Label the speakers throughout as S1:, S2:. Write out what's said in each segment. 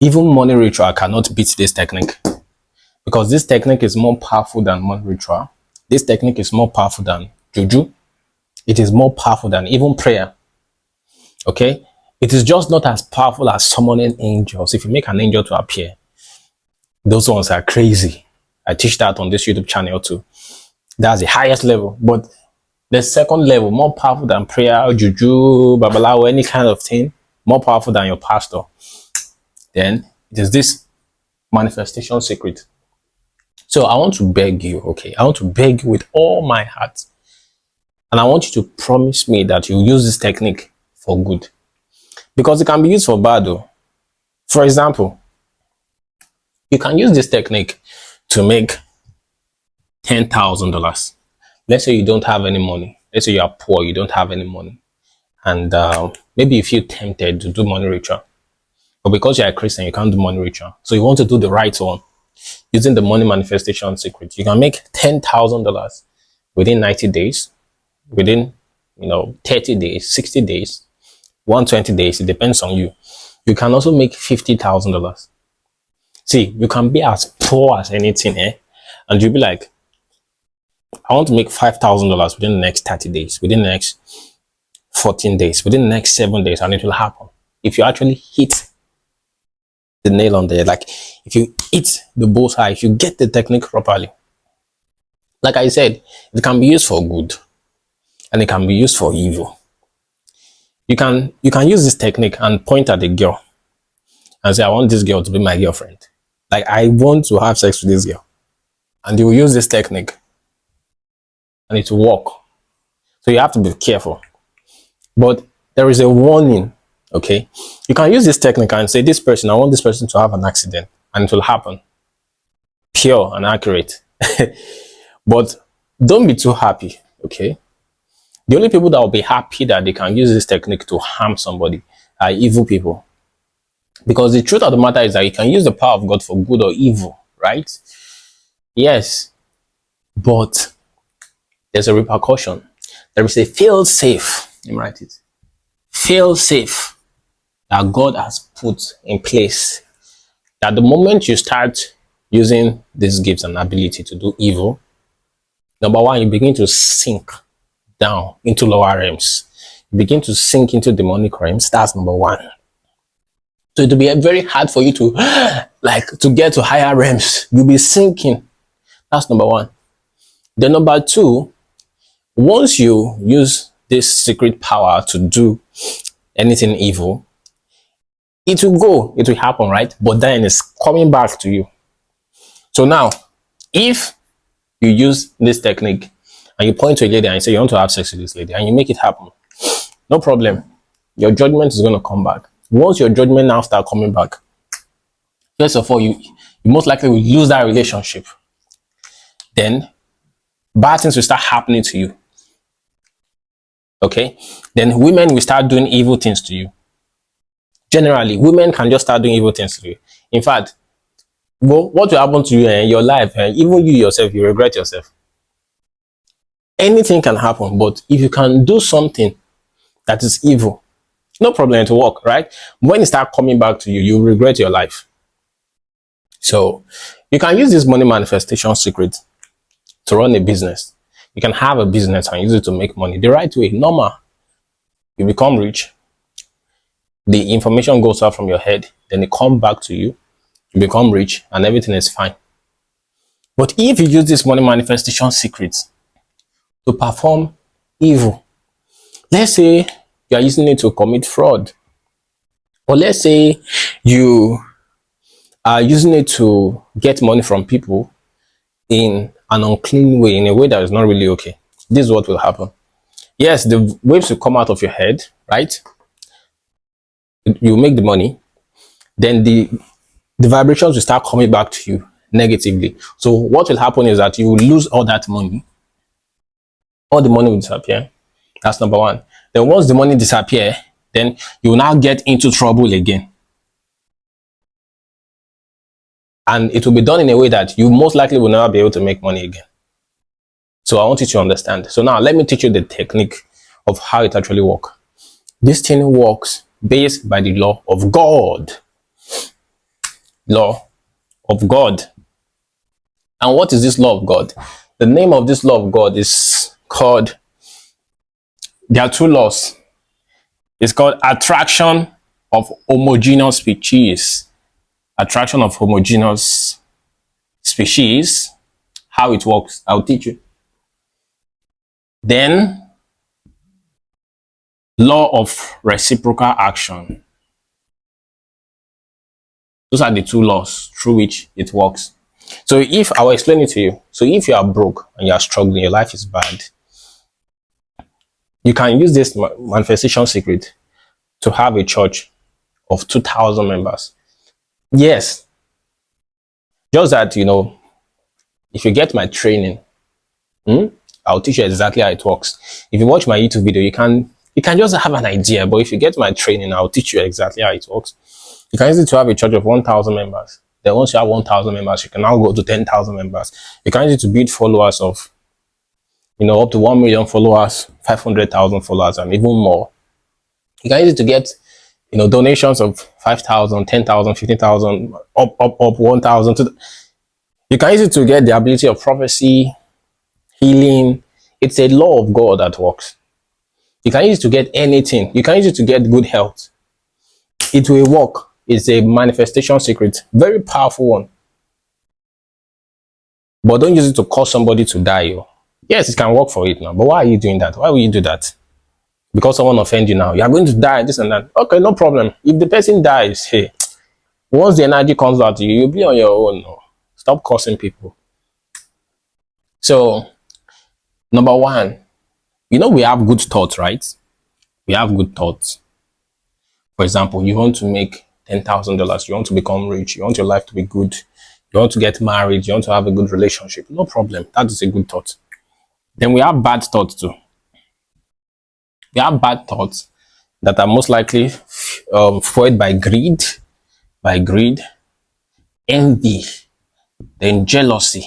S1: Even money ritual cannot beat this technique, because this technique is more powerful than money ritual. This technique is more powerful than juju. It is more powerful than even prayer. Okay, it is just not as powerful as summoning angels. If you make an angel to appear, those ones are crazy. I teach that on this YouTube channel too. That's the highest level. But the second level, more powerful than prayer, juju, babalawo, any kind of thing, more powerful than your pastor, then it is this manifestation secret. So I want to beg you, okay? I want to beg you with all my heart. And I want you to promise me that you use this technique for good. Because it can be used for bad though. For example, you can use this technique to make $10,000. Let's say you don't have any money. Let's say you are poor, you don't have any money. And maybe you feel tempted to do money ritual. But because you're a Christian, you can't do money ritual. So you want to do the right one. Using the money manifestation secret, you can make $10,000 within 90 days, within 30 days, 60 days, 120 days. It depends on you. You can also make $50,000. See, you can be as poor as anything, and you'll be like, I want to make $5,000 within the next 30 days, within the next 14 days, within the next 7 days, and it will happen. If you actually hit the nail on there, like if you hit the bullseye, if you get the technique properly. Like I said, it can be used for good and it can be used for evil. You can use this technique and point at a girl and say, I want this girl to be my girlfriend. Like, I want to have sex with this girl. And you will use this technique and it will work. So you have to be careful. But there is a warning, okay? You can use this technique and say, this person, I want this person to have an accident, and it will happen. Pure and accurate. But don't be too happy, okay? The only people that will be happy that they can use this technique to harm somebody are evil people. Because the truth of the matter is that you can use the power of God for good or evil, right? Yes. But there's a repercussion. There is a fail-safe. Let me write it. Fail-safe that God has put in place. That the moment you start using these gifts and ability to do evil, number one, you begin to sink down into lower realms. You begin to sink into demonic realms. That's number one. So it will be very hard for you to get to higher realms. You'll be sinking. That's number one. Then number two, once you use this secret power to do anything evil, it will happen, right? But then it's coming back to you. So now, if you use this technique and you point to a lady and you say you want to have sex with this lady and you make it happen, no problem. Your judgment is going to come back. Once your judgment now start coming back, first of all, you most likely will lose that relationship. Then bad things will start happening to you. Okay? Then women will start doing evil things to you. Generally, women can just start doing evil things to you. In fact, what will happen to you in your life, even you yourself, you regret yourself. Anything can happen, but if you can do something that is evil, no problem, to work, right? When it starts coming back to you, you regret your life. So you can use this money manifestation secret to run a business. You can have a business and use it to make money the right way, normal. You become rich. The information goes out from your head, then it comes back to you. You become rich and everything is fine. But if you use this money manifestation secret to perform evil, let's say you are using it to commit fraud, or let's say you are using it to get money from people in an unclean way, in a way that is not really okay, this is what will happen. Yes, the waves will come out of your head, right? You make the money, then the vibrations will start coming back to you negatively. So what will happen is that you will lose all that money. All the money will disappear. That's number one. Then once the money disappears, then you will now get into trouble again. And it will be done in a way that you most likely will never be able to make money again. So I want you to understand. So now let me teach you the technique of how it actually works. This thing works based by the law of God. Law of God. And what is this law of God? The name of this law of God is called, there are two laws. It's called attraction of homogeneous species. Attraction of homogeneous species. How it works, I'll teach you. Then, law of reciprocal action. Those are the two laws through which it works. So if I will explain it to you. So if you are broke and you are struggling, your life is bad, you can use this manifestation secret to have a church of 2,000 members. Yes, just that, if you get my training, I'll teach you exactly how it works. If you watch my YouTube video, you can just have an idea. But if you get my training, I'll teach you exactly how it works. You can use it to have a church of 1,000 members. Then once you have 1,000 members, you can now go to 10,000 members. You can use it to build followers of, up to 1 million followers, 500,000 followers, and even more. You can use it to get, donations of 5,000, 10,000, 15,000, up, 1,000. You can use it to get the ability of prophecy, healing. It's a law of God that works. You can use it to get anything. You can use it to get good health. It will work. It's a manifestation secret. Very powerful one. But don't use it to cause somebody to die. Yes, it can work for it now. But why are you doing that? Why will you do that? Because someone offends you now. You are going to die, this and that. Okay, no problem. If the person dies, hey, once the energy comes out to you, you'll be on your own. No. Stop causing people. So, number one, we have good thoughts, right? We have good thoughts. For example, you want to make $10,000. You want to become rich. You want your life to be good. You want to get married. You want to have a good relationship. No problem. That is a good thought. Then we have bad thoughts too. We have bad thoughts that are most likely fueled by greed, envy, then jealousy.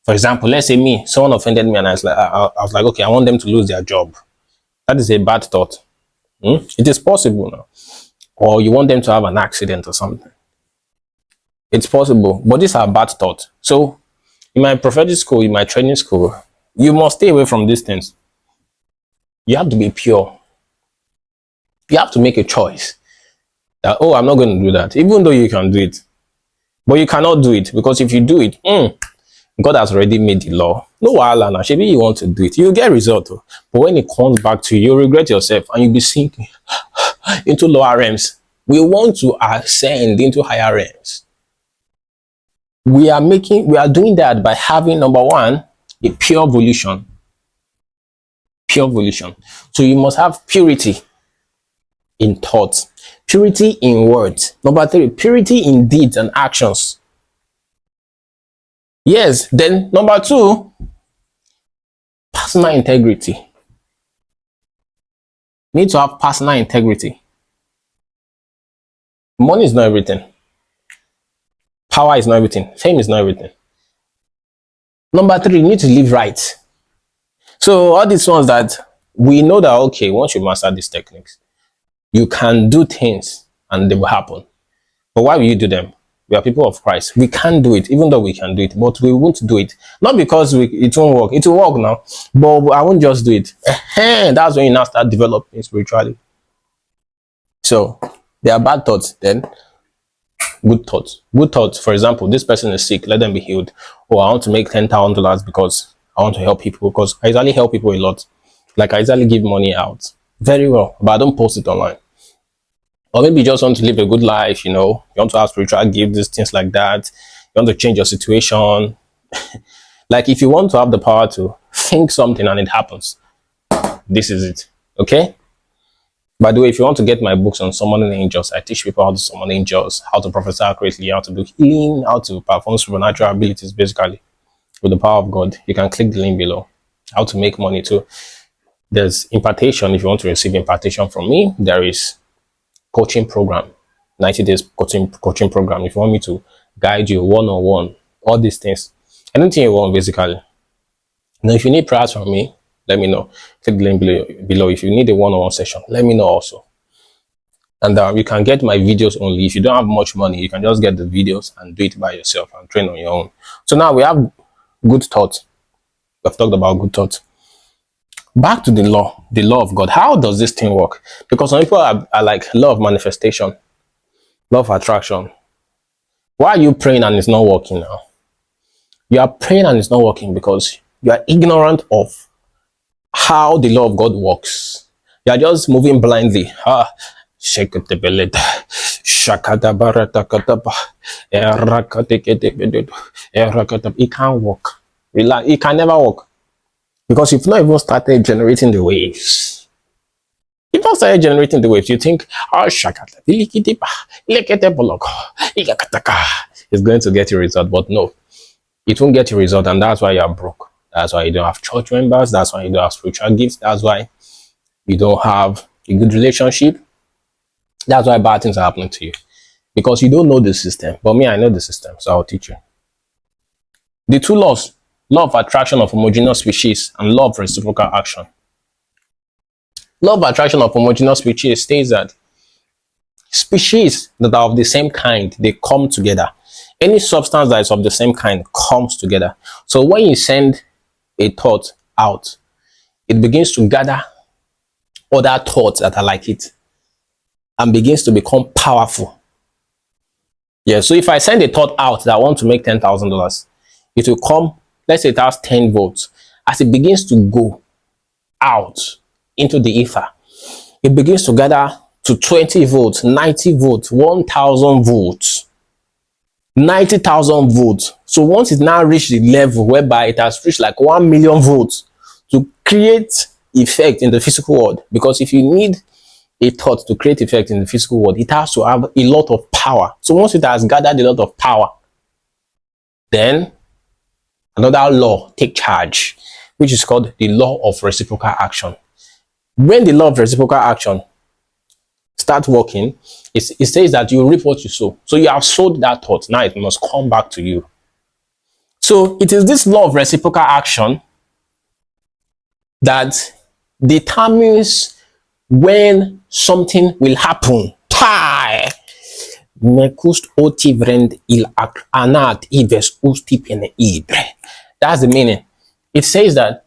S1: For example, let's say someone offended me and I was like, okay, I want them to lose their job. That is a bad thought. It is possible now. Or you want them to have an accident or something. It's possible, but these are bad thoughts. So in my prophetic school, in my training school, you must stay away from these things. You have to be pure. You have to make a choice that, oh, I'm not going to do that, even though you can do it. But you cannot do it, because if you do it, God has already made the law. No wahala now. Maybe you want to do it, you'll get result. But when it comes back to you, you'll regret yourself and you'll be sinking into lower realms. We want to ascend into higher realms. We are doing that by having, number one, a pure volition. Pure volition. So you must have purity in thoughts, purity in words. Number three, purity in deeds and actions. Yes. Then number two, personal integrity. You need to have personal integrity. Money is not everything. Power is not everything. Fame is not everything. Number three, you need to live right. So all these ones that we know that, okay, once you master these techniques, you can do things and they will happen. But why will you do them? We are people of Christ. We can't do it, even though we can do it, but we won't do it. Not because it won't work. It will work now, but I won't just do it. That's when you now start developing spiritually. So there are bad thoughts, then good thoughts. Good thoughts, for example, this person is sick, let them be healed. Or I want to make $10,000 because I want to help people, because I usually help people a lot. Like I usually give money out very well, but I don't post it online. Or maybe you just want to live a good life, you want to have spiritual gifts, things like that. You want to change your situation. Like if you want to have the power to think something and it happens, this is it. Okay? By the way, if you want to get my books on summoning angels, I teach people how to summon angels, how to prophesy accurately, how to do healing, how to perform supernatural abilities, basically, with the power of God. You can click the link below. How to make money too. There's impartation. If you want to receive impartation from me, there is coaching program, 90 days coaching program. If you want me to guide you one-on-one, all these things, anything you want, basically. Now, if you need prayers from me, let me know. Click the link below. If you need a one-on-one session, let me know also. And you can get my videos only. If you don't have much money, you can just get the videos and do it by yourself and train on your own. So now we have good thoughts. We've talked about good thoughts. Back to the law of God. How does this thing work? Because some people are like law of manifestation, law of attraction. Why are you praying and it's not working now? You are praying and it's not working because you are ignorant of how the law of God works. You are just moving blindly. It can't work. It can never work. Because you've not even started generating the waves. You've not started generating the waves. You think, it's going to get a result, but no, it won't get a result, and that's why you're broke. That's why you don't have church members. That's why you don't have spiritual gifts. That's why you don't have a good relationship. That's why bad things are happening to you. Because you don't know the system. But me, I know the system, so I'll teach you. The two laws, law of attraction of homogeneous species and law of reciprocal action. Law of attraction of homogeneous species states that species that are of the same kind, they come together. Any substance that is of the same kind comes together. So when you send a thought out, it begins to gather other thoughts that are like it and begins to become powerful. Yeah, so if I send a thought out that I want to make $10,000, it will come, let's say it has 10 volts. As it begins to go out into the ether, it begins to gather to 20 volts, 90 volts, 1,000 volts, 90,000 volts. So once it now reached the level whereby it has reached like 1 million volts to create effect in the physical world, because if you need a thought to create effect in the physical world, it has to have a lot of power. So once it has gathered a lot of power, then another law take charge, which is called the law of reciprocal action. When the law of reciprocal action starts working, it says that you reap what you sow. So you have sowed that thought, now it must come back to you. So it is this law of reciprocal action that determines when something will happen. That's the meaning. It says that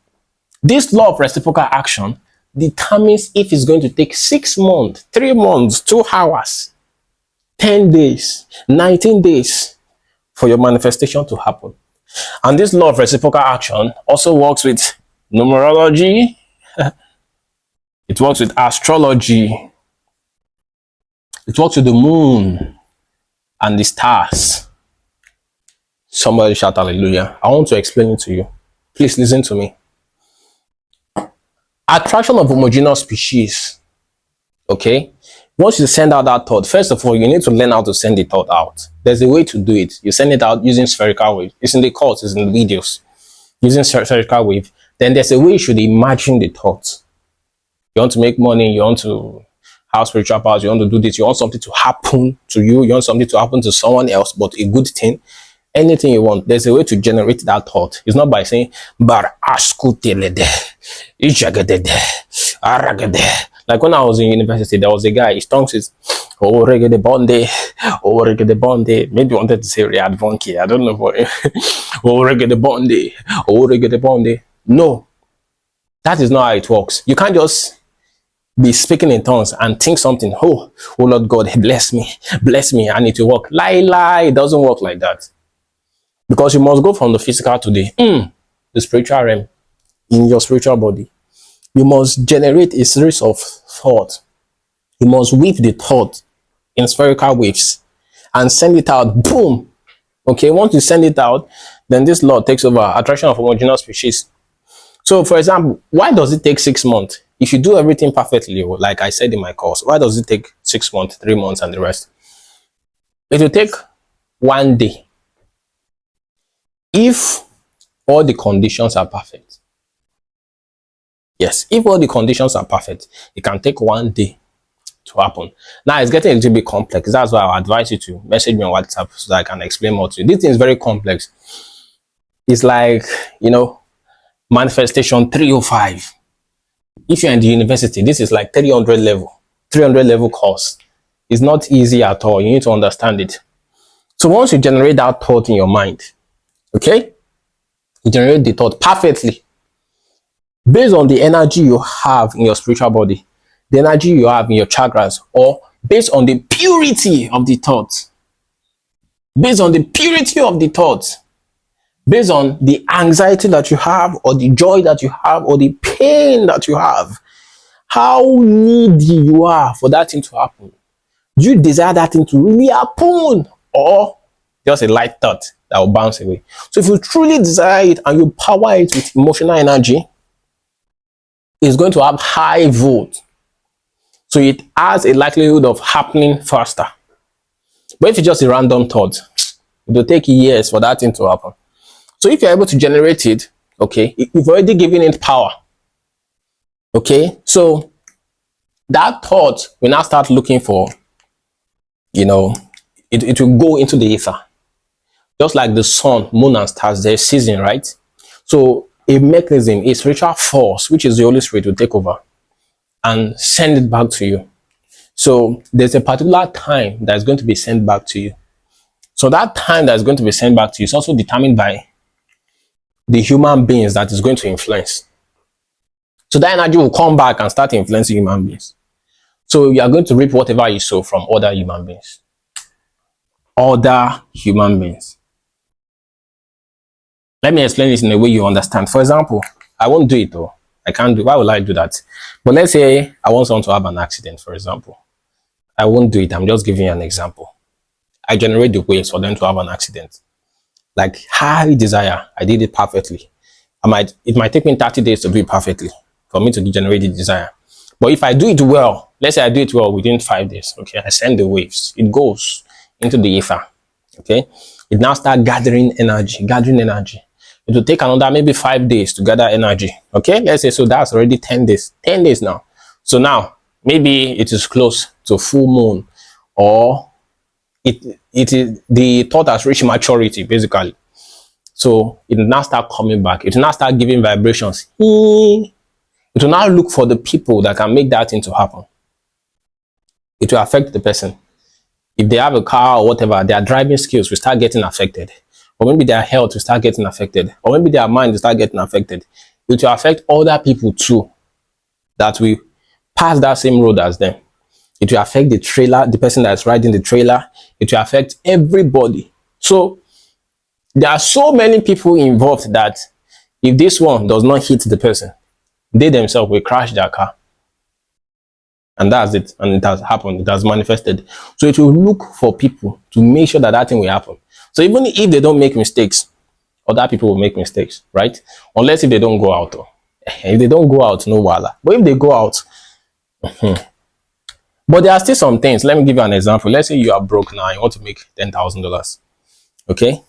S1: this law of reciprocal action determines if it's going to take 6 months, 3 months, 2 hours, 10 days, 19 days for your manifestation to happen. And this law of reciprocal action also works with numerology. It works with astrology. It works with the moon and the stars. Somebody shout hallelujah. I want to explain it to you. Please listen to me. Attraction of homogeneous species. Okay? Once you send out that thought, first of all, you need to learn how to send the thought out. There's a way to do it. You send it out using spherical wave. It's in the course, it's in the videos. Using spherical wave. Then there's a way you should imagine the thought. You want to make money, you want to have spiritual powers, you want to do this, you want something to happen to you, you want something to happen to someone else, but a good thing, anything you want, there's a way to generate that thought. It's not by saying, like when I was in university, there was a guy, his tongue says, oh, reggae the bonde, oh, reggae the bonde. Maybe wanted to say Riyad Vonki, I don't know for him. Oh, reggae the bonde, oh, reggae the bonde. No, that is not how it works. You can't just be speaking in tongues and think something, oh Lord God, bless me, and it will work. Lie, it doesn't work like that. Because you must go from the physical to the spiritual realm in your spiritual body. You must generate a series of thoughts. You must weave the thought in spherical waves and send it out. Boom. Okay, once you send it out, then this law takes over. Attraction of homogeneous species. So, for example, why does it take 6 months? If you do everything perfectly, like I said in my course, why does it take 6 months, 3 months, and the rest? It will take 1 day. If all the conditions are perfect. Yes, if all the conditions are perfect, it can take 1 day to happen. Now, it's getting a little bit complex. That's why I advise you to message me on WhatsApp so that I can explain more to you. This thing is very complex. It's like, manifestation 305. If you're in the university, this is like 300 level course. It's not easy at all. You need to understand it. So once you generate that thought in your mind, okay, you generate the thought perfectly based on the energy you have in your spiritual body, the energy you have in your chakras, or based on the purity of the thought, based on the purity of the thought, based on the anxiety that you have, or the joy that you have, or the pain that you have, how needy you are for that thing to happen. Do you desire that thing to really happen, or just a light thought that will bounce away? So if you truly desire it and you power it with emotional energy, it's going to have high volt. So it has a likelihood of happening faster. But if it's just a random thought, it will take years for that thing to happen. So if you're able to generate it, okay, you've already given it power. Okay, so that thought will now start looking for, it will go into the ether. Just like the sun, moon, and stars, there's season, right? So a mechanism, a spiritual force, which is the Holy Spirit, will take over and send it back to you. So there's a particular time that's going to be sent back to you. So that time that's going to be sent back to you is also determined by the human beings that is going to influence. So that energy will come back and start influencing human beings. So you are going to reap whatever you sow from other human beings. Other human beings. Let me explain this in a way you understand. For example, I won't do it though. I can't do. Why will I do that? But let's say I want someone to have an accident, for example. I won't do it. I'm just giving you an example. I generate the waves for them to have an accident. Like high desire, I did it perfectly. It might take me 30 days to do it perfectly for me to generate the desire. But if I do it well, let's say I do it well within 5 days, okay, I send the waves, it goes into the ether, okay, it now start gathering energy. It will take another maybe 5 days to gather energy, okay, let's say, so that's already 10 days now. So now maybe it is close to full moon, or it is, the thought has reached maturity basically. So it will now start coming back. It will now start giving vibrations. It will now look for the people that can make that thing to happen. It will affect the person. If they have a car or whatever, their driving skills will start getting affected. Or maybe their health will start getting affected. Or maybe their mind will start getting affected. It will affect other people too that will pass that same road as them. It will affect the trailer, the person that's riding the trailer. It will affect everybody. So there are so many people involved that if this one does not hit the person, they themselves will crash their car. And that's it. And it has happened. It has manifested. So it will look for people to make sure that that thing will happen. So even if they don't make mistakes, other people will make mistakes, right? Unless if they don't go out. If they don't go out, no wala. But if they go out, but there are still some things. Let me give you an example. Let's say you are broke now. You want to make $10,000. Okay?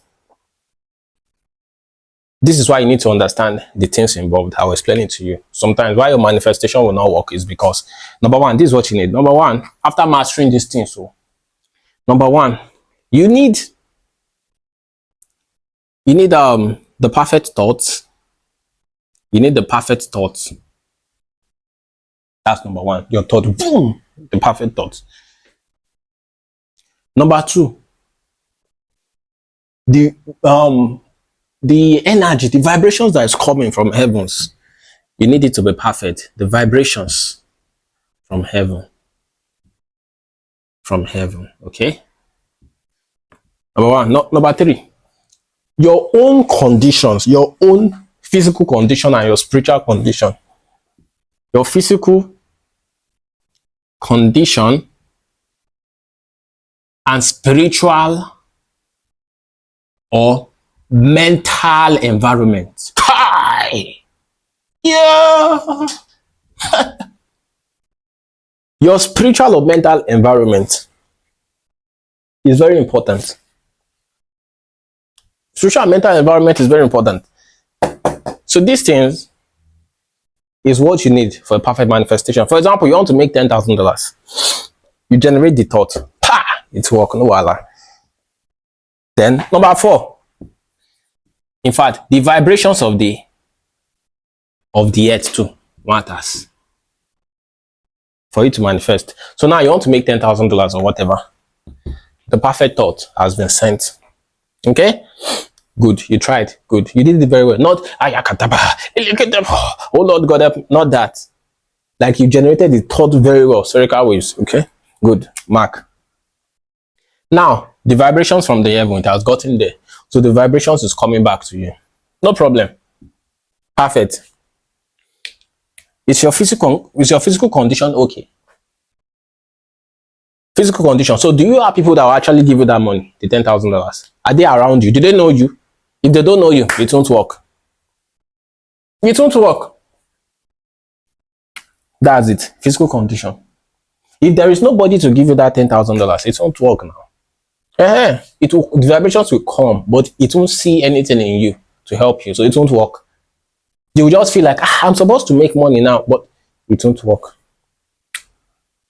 S1: This is why you need to understand the things involved. I will explain it to you. Sometimes why your manifestation will not work is because, number one, this is what you need. Number one, after mastering these things, so number one, you need the perfect thoughts. You need the perfect thoughts. That's number one. Your thought, boom, the perfect thoughts. Number two, the energy, the vibrations that is coming from heavens, you need it to be perfect. The vibrations from heaven. Okay? Number one. Number three, your own conditions, your own physical condition and your spiritual condition. Your physical condition and spiritual or mental environment. Hi! Yeah! Your spiritual or mental environment is very important. Spiritual and mental environment is very important. So these things is what you need for a perfect manifestation. For example, you want to make $10,000. You generate the thought. Pa! It's work, no wala. Then number four. In fact, the vibrations of the earth too matters. for it to manifest. So now you want to make $10,000 or whatever. The perfect thought has been sent. Okay? Good. You tried. Good. You did it very well. Not ayakataba. Oh Lord God help. Not that. Like you generated the thought very well. Spherical waves. Okay? Good. Mark. Now, the vibrations from the heaven, it has gotten there. So the vibrations is coming back to you. No problem. Perfect. Is your physical condition okay? Physical condition. So do you have people that will actually give you that money, the $10,000? Are they around you? Do they know you? If they don't know you, it won't work. It won't work. That's it. Physical condition. If there is nobody to give you that $10,000, it won't work now. The vibrations will come, but it won't see anything in you to help you, so it won't work. You will just feel like, I'm supposed to make money now, but it won't work.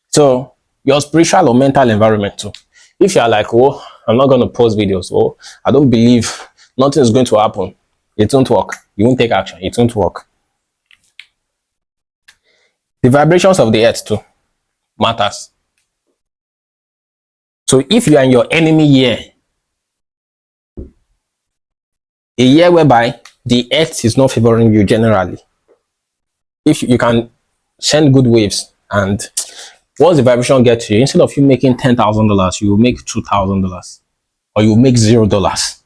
S1: So your spiritual or mental environment too. If you are like, oh, I'm not going to post videos, oh, I don't believe nothing is going to happen, it won't work. You won't take action, it won't work. The vibrations of the earth too matters. So if you are in your enemy year, a year whereby the earth is not favoring you generally, if you can send good waves, and once the vibration gets to you, instead of you making $10,000, you will make $2,000, or you will make $0.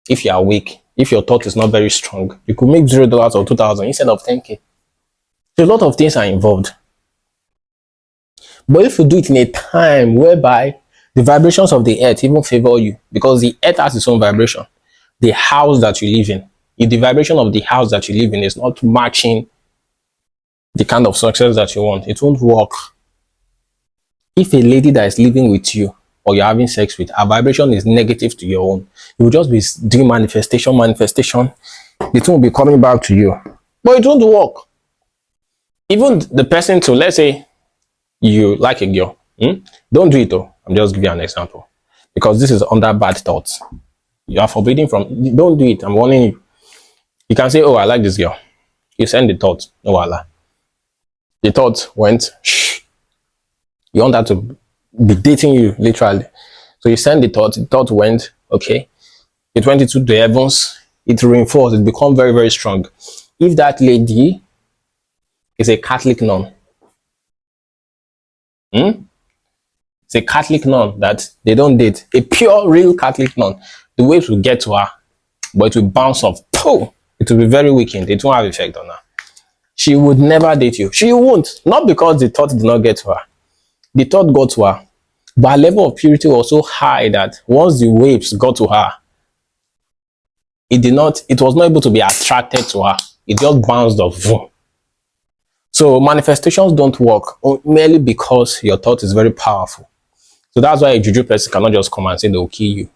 S1: If you are weak, if your thought is not very strong, you could make $0 or 2,000 instead of 10K. So a lot of things are involved. But if you do it in a time whereby the vibrations of the earth even favor you, because the earth has its own vibration, the house that you live in, if the vibration of the house that you live in is not matching the kind of success that you want, it won't work. If a lady that is living with you or you're having sex with, her vibration is negative to your own, you will just be doing manifestation, it won't be coming back to you, but it won't work. Even the person, to, let's say you like a girl, don't do it though. I'm just giving you an example, because this is under bad thoughts. You are forbidden from, don't do it. I'm warning you. You can say, oh, I like this girl. You send the thought, no Allah. The thought went, shh. You want her to be dating you, literally. So you send the thought went, okay. It went into the heavens, it reinforced, it become very, very strong. If that lady is a Catholic nun, it's a Catholic nun that they don't date, a pure, real Catholic nun, the waves will get to her, but it will bounce off. Pooh! It will be very weakened. It won't have effect on her. She would never date you. She won't. Not because the thought did not get to her. The thought got to her, but her level of purity was so high that once the waves got to her, it was not able to be attracted to her. It just bounced off. So manifestations don't work merely because your thought is very powerful. So that's why a juju person cannot just come and say they'll kill you.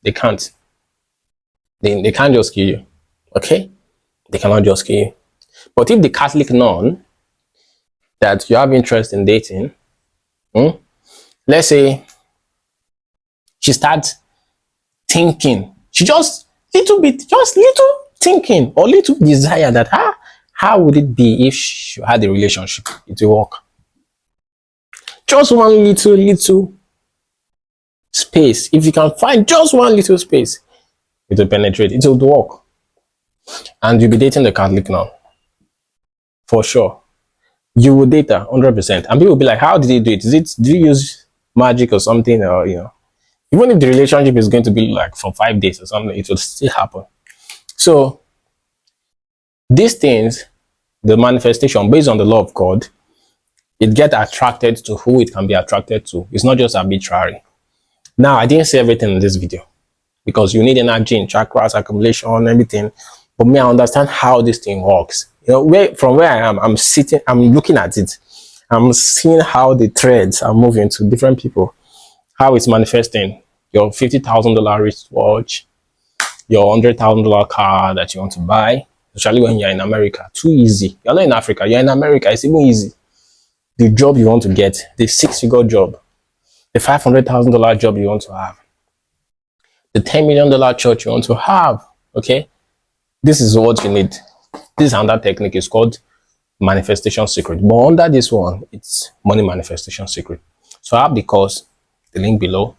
S1: They can't. They can't just kill you. Okay? They cannot just kill you. But if the Catholic nun that you have interest in dating, let's say she starts thinking, she just little thinking or little desire that how would it be if she had a relationship? It will work. Just one little space. If you can find just one little space, it will penetrate. It will work. And you'll be dating the Catholic now. For sure. You will date her 100%. And people will be like, how did you do it? Do you use magic or something? Or, even if the relationship is going to be like for 5 days or something, it will still happen. So these things, the manifestation based on the law of God, it gets attracted to who it can be attracted to. It's not just arbitrary. Now, I didn't say everything in this video because you need energy in chakras, accumulation, everything. But me, I understand how this thing works. From where I am, I'm sitting, I'm looking at it. I'm seeing how the threads are moving to different people, how it's manifesting. Your $50,000 wristwatch, your $100,000 car that you want to buy, especially when you're in America. Too easy. You're not in Africa, you're in America. It's even easy. The job you want to get, the 6-figure job, the $500,000 job you want to have, the $10 million church you want to have. Okay, this is what you need. This is another technique. It's called manifestation secret. But under this one, it's money manifestation secret. So I have the course, the link below.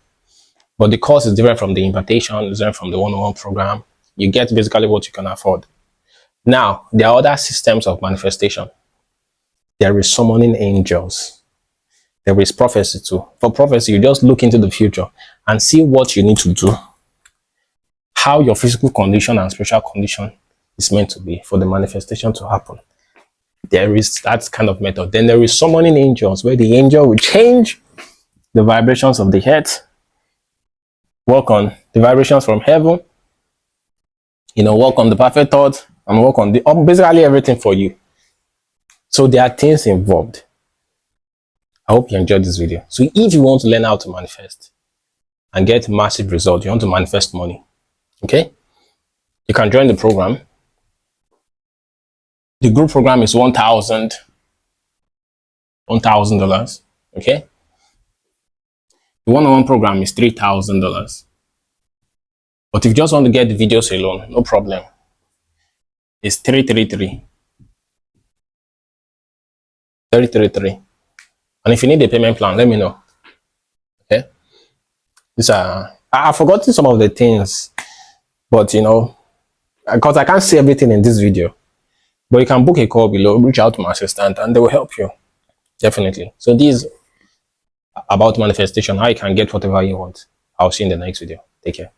S1: But the course is different from the invitation, it's different from the one-on-one program. You get basically what you can afford. Now, there are other systems of manifestation. There is summoning angels. There is prophecy too. For prophecy, you just look into the future and see what you need to do, how your physical condition and spiritual condition is meant to be for the manifestation to happen. There is that kind of method. Then there is summoning angels, where the angel will change the vibrations of the earth, work on the vibrations from heaven, work on the perfect thought, and work on basically everything for you. So there are things involved. I hope you enjoyed this video. So if you want to learn how to manifest and get massive results, you want to manifest money, okay, you can join the program. The group program is $1,000, okay. The one-on-one program is $3,000. But if you just want to get the videos alone, no problem. It's 333. And if you need a payment plan, let me know. Okay. These are, I've forgotten some of the things, but because I can't say everything in this video. But you can book a call below, reach out to my assistant, and they will help you. Definitely. So this is about manifestation, how you can get whatever you want. I'll see you in the next video. Take care.